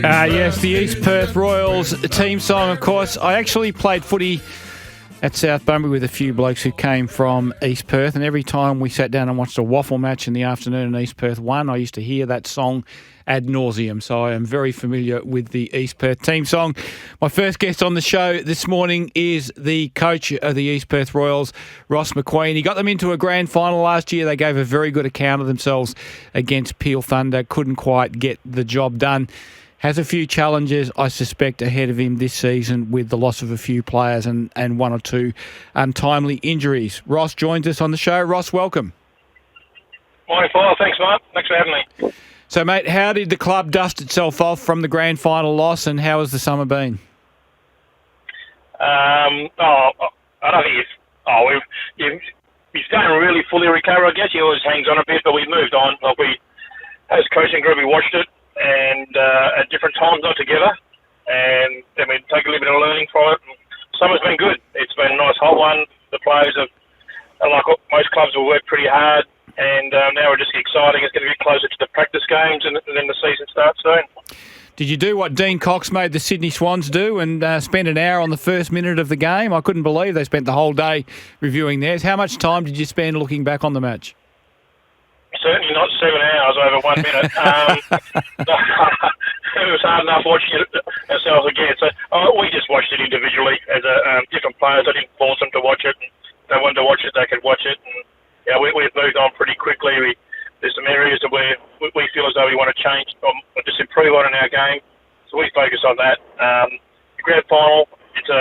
Yes, the East Perth Royals team song, of course. I actually played footy at South Bunbury with a few blokes who came from East Perth, and every time we sat down and watched a waffle match in the afternoon and East Perth won, I used to hear that song ad nauseum. So I am very familiar with the East Perth team song. My first guest on the show this morning is the coach of the East Perth Royals, Ross McQueen. He got them into a grand final last year. They gave a very good account of themselves against Peel Thunder. Couldn't quite get the job done. Has a few challenges, I suspect, ahead of him this season with the loss of a few players and one or two untimely injuries. Ross joins us on the show. Ross, welcome. Morning, Paul. Thanks, Mark. Thanks for having me. So, mate, how did the club dust itself off from the grand final loss, and how has the summer been? I don't think we don't really fully recover, I guess. He always hangs on a bit, but we've moved on. As coaching group, we watched it, and at different times, not together, and then we take a little bit of learning from it. And summer's been good. It's been a nice hot one. The players have, like most clubs, will work pretty hard, and now we're just exciting. It's going to get closer to the practice games, and then the season starts soon. Did you do what Dean Cox made the Sydney Swans do and spend an hour on the first minute of the game? I couldn't believe they spent the whole day reviewing theirs. How much time did you spend looking back on the match? Certainly not 7 hours over 1 minute. It was hard enough watching it ourselves again. So we just watched it individually as different players. I didn't force them to watch it. And if they wanted to watch it, they could watch it. And we've moved on pretty quickly. There's some areas where we feel as though we want to change or just improve on in our game. So we focus on that. The grand final, it's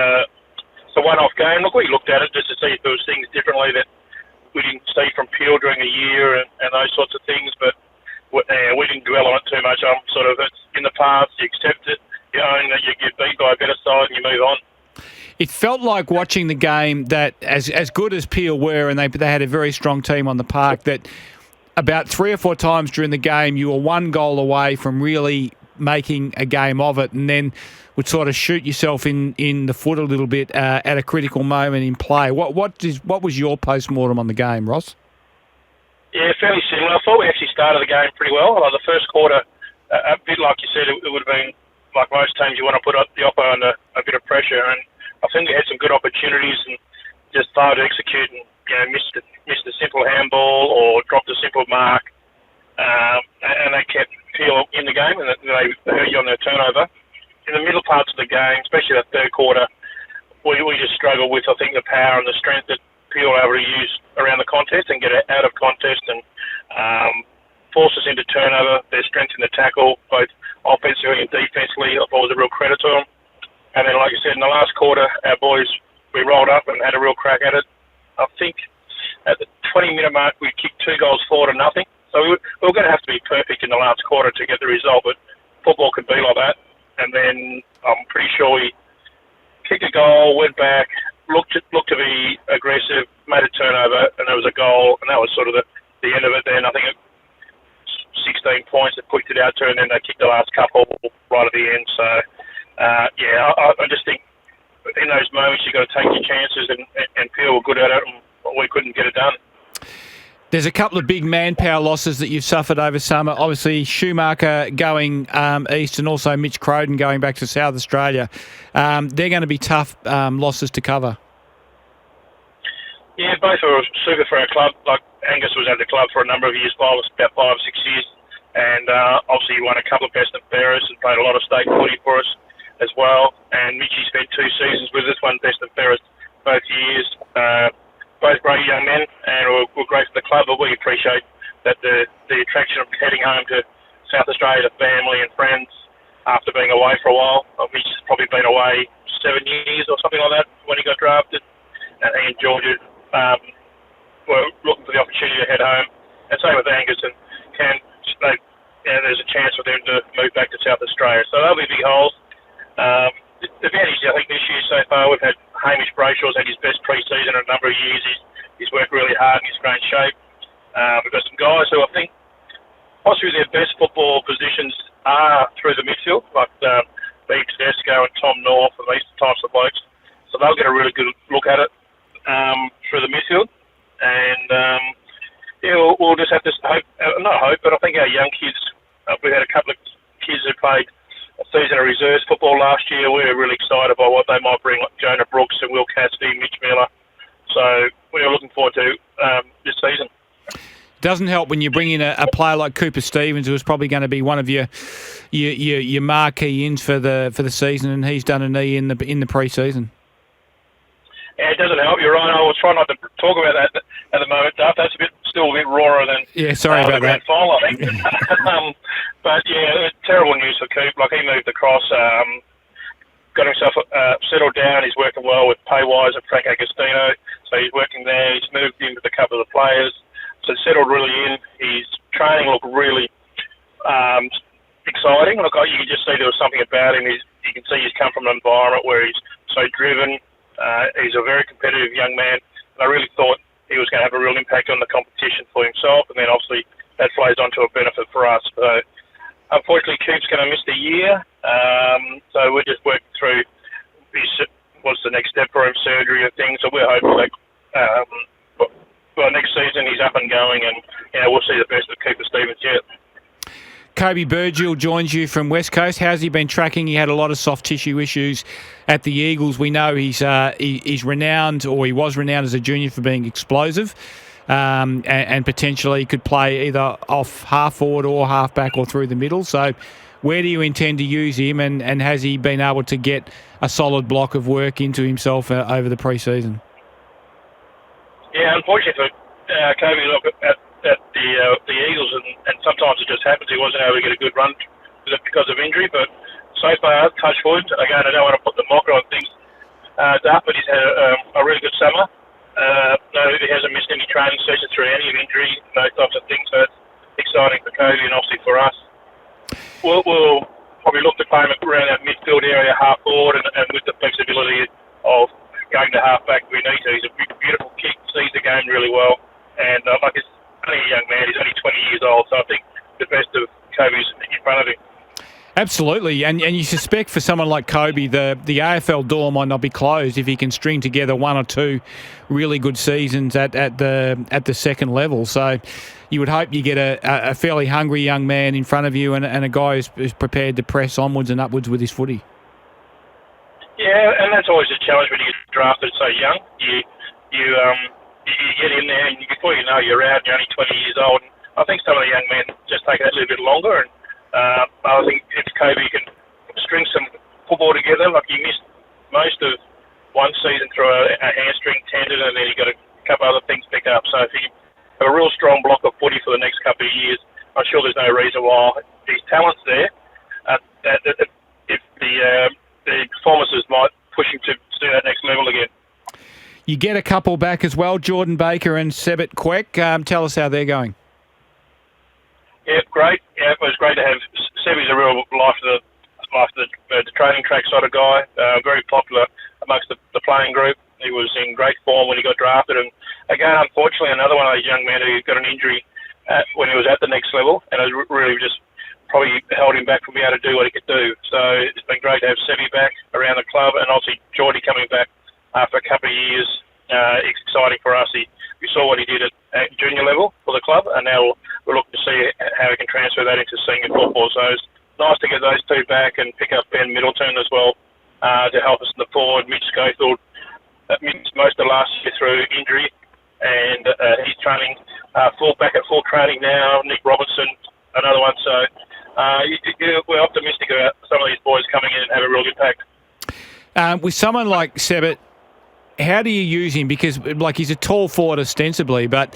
a one-off game. Look, we looked at it just to see if there was things differently that we didn't see from Peel during the year and those sorts of things, but we didn't dwell on it too much. It's in the past, you accept it, you own that you get beat by a better side and you move on. It felt like watching the game that as good as Peel were, and they had a very strong team on the park, that about 3 or 4 times during the game you were one goal away from really making a game of it, and then would sort of shoot yourself in the foot a little bit at a critical moment in play. What was your post-mortem on the game, Ross? Yeah, fairly similar. I thought we actually started the game pretty well. Like the first quarter, a bit like you said, it would have been like most teams, you want to put the oppo under a bit of pressure, and I think we had some good opportunities and just failed to execute and missed a simple handball or dropped a simple mark, and they kept Peel in the game and they hurt you on their turnover. In the middle parts of the game, especially the third quarter, we just struggled with, I think, the power and the strength that Peel were able to use around the contest and get it out of contest and force us into turnover. Their strength in the tackle, both offensively and defensively, I thought was a real credit to them. And then, like you said, in the last quarter, our boys, we rolled up and had a real crack at it. I think at the 20-minute mark, we kicked 2 goals forward and nothing. So we were going to have to be perfect in the last quarter to get the result, but football could be like that. And then I'm pretty sure we kicked a goal, went back, looked to be aggressive, made a turnover, and there was a goal, and that was sort of the end of it. Then I think 16 points that pushed it out to, and then they kicked the last couple right at the end. So I just think in those moments you've got to take your chances, and Peel were good at it, and we couldn't get it done. There's a couple of big manpower losses that you've suffered over summer. Obviously, Schumacher going east and also Mitch Croden going back to South Australia. They're going to be tough losses to cover. Yeah, both are super for our club. Like Angus was at the club for a number of years, about 5 or 6 years. And obviously he won a couple of best and fairest and played a lot of state footy for us as well. And Mitchie spent 2 seasons with us, won best and fairest both years. Both great young men, and we're great for the club, but we appreciate that the attraction of heading home to South Australia to family and friends after being away for a while. He's probably been away 7 years or something like that when he got drafted, and he and Georgia were looking for the opportunity to head home. And same with Angus and there's a chance for them to move back to South Australia. So they'll be big holes. The advantage, I think, this year so far, we've had Hamish Brayshaw's had his best pre-season in a number of years. He's worked really hard and he's great shape. We've got some guys who I think possibly their best football positions are through the midfield, like Beeb Tedesco and Tom North and these types of blokes. So they'll get a really good look at it through the midfield. And we'll just have to hope, not hope, but I think our young kids, we had a couple of kids who played season of reserves football last year. We're really excited by what they might bring, like Jonah Brooks and Will Cassidy, Mitch Miller. So we're looking forward to this season. Doesn't help when you bring in a player like Cooper Stevens, who was probably going to be one of your marquee ins for the season, and he's done a knee in the pre-season. Yeah, it doesn't help. You're right. I was trying not to talk about that at the moment, Duff. That's still a bit rawer than sorry about the grand that. final, I think. But yeah, terrible news for Coop. Like, he moved across, got himself settled down. He's working well with Paywise and Frank Agostino, so he's working there. He's moved in with a couple of the players. So settled really in. His training looked really exciting. Look, you can just see there was something about him. You can see he's come from an environment where he's so driven. He's a very competitive young man, and I really thought he was going to have a real impact on the competition for himself, and then obviously that flows on to a benefit for us. So unfortunately, Coop's going to miss the year. So we're just working through what's the next step for him, surgery and things. So we're hoping that next season he's up and going, and we'll see the best of Cooper Stevens yet. Kobe Burgill joins you from West Coast. How's he been tracking? He had a lot of soft tissue issues at the Eagles. We know he's renowned, or he was renowned as a junior for being explosive, and potentially could play either off half forward or half back or through the middle. So where do you intend to use him, and has he been able to get a solid block of work into himself over the pre-season? Yeah, unfortunately for Kobe, look at the Eagles, and sometimes it just happens. He wasn't able to get a good run because of injury, but so far, touch wood. Again, I don't want to put the mocker on things, but he's had a really good summer. No, he hasn't missed any training sessions through any injury, those types of things. So it's exciting for Kobe and obviously for us. We'll probably look to play him around that midfield area, half forward, and with the flexibility of going to half back if we need to. He's a beautiful kick, sees the game really well, and he's only a young man. He's only 20 years old, so I think the best of Kobe's in front of him. Absolutely, and you suspect for someone like Kobe, the AFL door might not be closed if he can string together one or two really good seasons at the second level. So you would hope you get a fairly hungry young man in front of you, and a guy who's prepared to press onwards and upwards with his footy. Yeah, and that's always a challenge when you get drafted so young. You get in there, and before you know you're out, you're only 20 years old. And I think some of the young men just take that a little bit longer, and I think if Kobe can string some football together, like he missed most of one season through a hamstring tendon, and then he got a couple other things picked up. So if he can have a real strong block of footy for the next couple of years, I'm sure there's no reason why his talent's there. If the performances might push him to do that next level again. You get a couple back as well, Jordan Baker and Sebet Quek. Tell us how they're going. Yeah, great. Yeah, it was great to have. Sebby's a real life of the training track sort of guy. Very popular amongst the playing group. He was in great form when he got drafted, and again, unfortunately, another one of those young men who got an injury when he was at the next level, and it really just probably held him back from being able to do what he could do. So it's been great to have Sebby back around the club, and obviously Geordie coming back after a couple of years. It's exciting for us. We saw what he did at junior level for the club, and now we're looking to see how we can transfer that into senior football. So it's nice to get those two back and pick up Ben Middleton as well to help us in the forward. Mitch Schofield missed most of last year through injury, and he's training back at full training now. Nick Robinson, another one. So we're optimistic about some of these boys coming in and have a real impact. With someone like Sebet, how do you use him? Because he's a tall forward ostensibly, but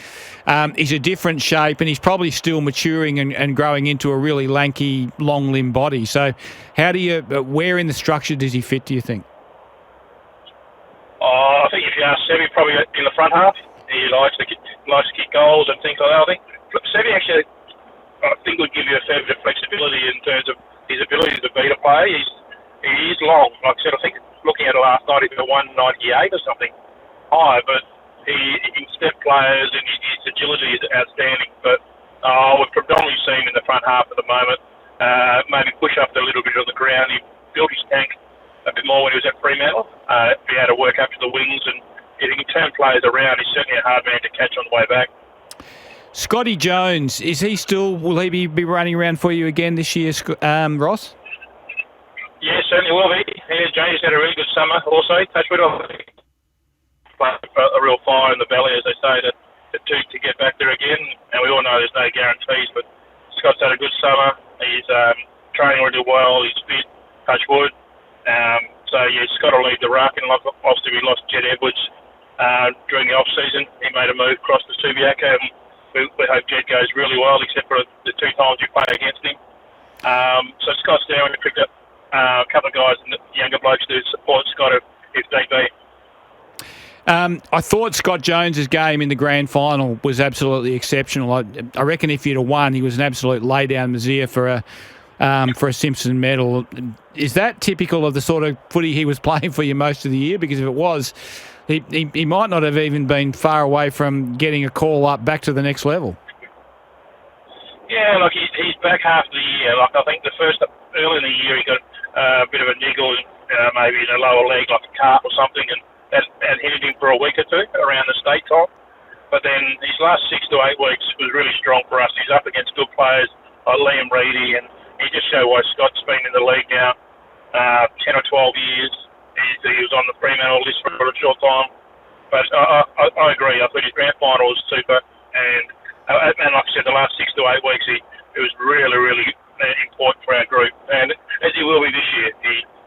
he's a different shape, and he's probably still maturing and growing into a really lanky, long-limbed body. So where in the structure does he fit, do you think? I think if you ask Sebby, probably in the front half. He likes to kick goals and things like that. I think Sebby actually, I think, would give you a fair bit of flexibility in terms of his ability to beat a player. He is long. Like I said, I think looking at it last night, he's at 198 or something high, but he can step players, and his agility is outstanding. But we're predominantly seeing him in the front half at the moment. Maybe push up a little bit on the ground. He built his tank a bit more when he was at Fremantle. Be able to work up to the wings, and if he can turn players around, he's certainly a hard man to catch on the way back. Scotty Jones, will he be running around for you again this year, Ross? certainly will be. Yeah, James had a really good summer also. Touchwood, a real fire in the belly, as they say, to get back there again. And we all know there's no guarantees, but Scott's had a good summer. He's training really well. He's fit. Touchwood. So yeah, Scott will lead the ruck, and obviously we lost Jed Edwards during the off season. He made a move across to Subiaco, and we hope Jed goes really well, except for the 2 times we play against him. So Scott's there, and we picked up a couple of guys, younger blokes, to support Scott if they be. I thought Scott Jones's game in the grand final was absolutely exceptional. I reckon if he'd have won, he was an absolute lay-down Mazir for a Simpson medal. Is that typical of the sort of footy he was playing for you most of the year? Because if it was, he might not have even been far away from getting a call up back to the next level. Yeah, like he's back half of the year. Like I think early in the year he got a bit of a niggle, maybe in a lower leg, like a calf or something, and that hit him for a week or two around the state time. But then these last 6 to 8 weeks was really strong for us. He's up against good players like Liam Reedy, and he just showed why Scott's been in the league now 10 or 12 years. He was on the Fremantle list for a short time. But I agree. I thought his grand final was super. And like I said, the last 6 to 8 weeks, it was really, really important for our group. And as he will be this year,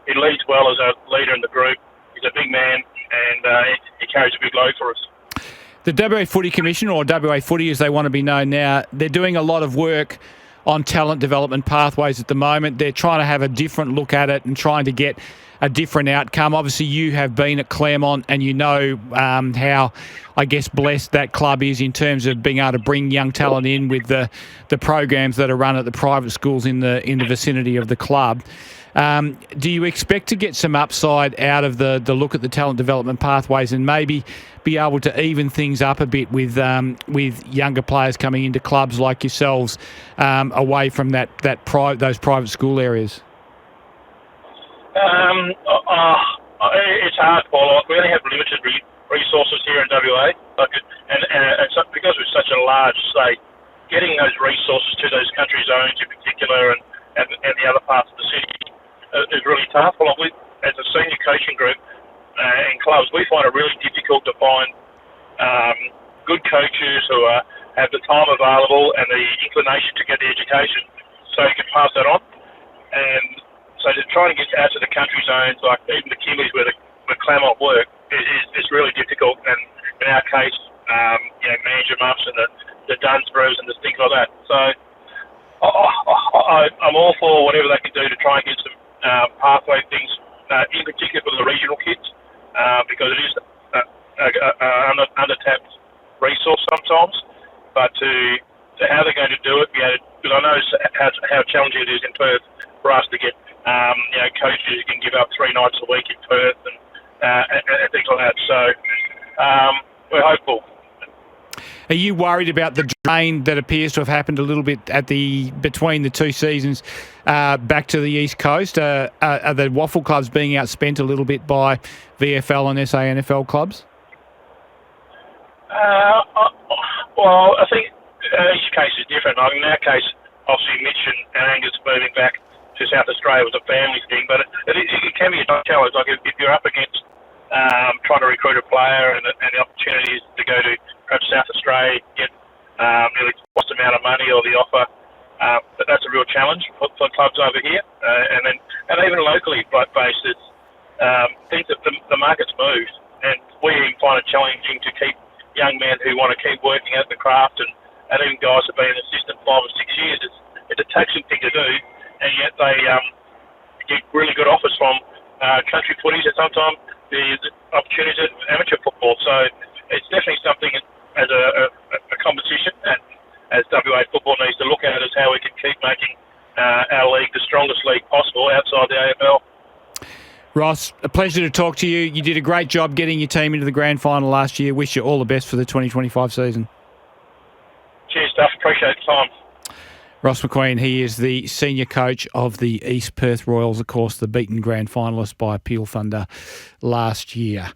he leads well as a leader in the group. He's a big man, and he carries a big load for us. The WA Footy Commission, or WA Footy as they want to be known now, they're doing a lot of work on talent development pathways at the moment. They're trying to have a different look at it and trying to get a different outcome. Obviously, you have been at Claremont and you know how, I guess, blessed that club is in terms of being able to bring young talent in with the programs that are run at the private schools in the vicinity of the club. Do you expect to get some upside out of the look at the talent development pathways and maybe be able to even things up a bit with younger players coming into clubs like yourselves away from those private school areas? It's hard, Paul. We only have limited resources here in WA, and so because we're such a large state, getting those resources to those country zones in particular and the other parts of the city is really tough. Well, as a senior coaching group in clubs, we find it really difficult to find good coaches who have the time available and the inclination to get the education so you can pass that on. And so to try and get out to the country zones, like even the Kimleys where the Claremont work, is really difficult. And in our case, Manjimups and the Dunsboroughs and the things like that. So I'm all for whatever they can do to try and get some pathway things, in particular for the regional kids, because it is an undertapped resource sometimes. But to how they're going to do it, because I know how challenging it is in Perth for us to get coaches who can give up 3 nights a week in Perth and things like that. So we're hopeful. Are you worried about the drain that appears to have happened a little bit between the 2 seasons back to the East Coast? Are the waffle clubs being outspent a little bit by VFL and SANFL clubs? Well, I think each case is different. Like in our case, obviously Mitch and Angus moving back to South Australia was a family thing, but it can be a challenge. Like if you're up against trying to recruit a player and the opportunities to go to perhaps South Australia, get nearly twice the amount of money or the offer, but that's a real challenge for clubs over here. And even locally based, it's things that the market's moved, and we find it challenging to keep young men who want to keep working at the craft, and even guys who've been an assistant 5 or 6 years. It's a taxing thing to do, and yet they get really good offers from country footies and sometimes the opportunities at amateur football. So it's definitely something as a competition, and as WA football needs to look at it, as how we can keep making our league the strongest league possible outside the AFL. Ross, a pleasure to talk to you. You did a great job getting your team into the grand final last year. Wish you all the best for the 2025 season. Cheers, Duff. Appreciate the time. Ross McQueen, he is the senior coach of the East Perth Royals, of course, the beaten grand finalist by Peel Thunder last year.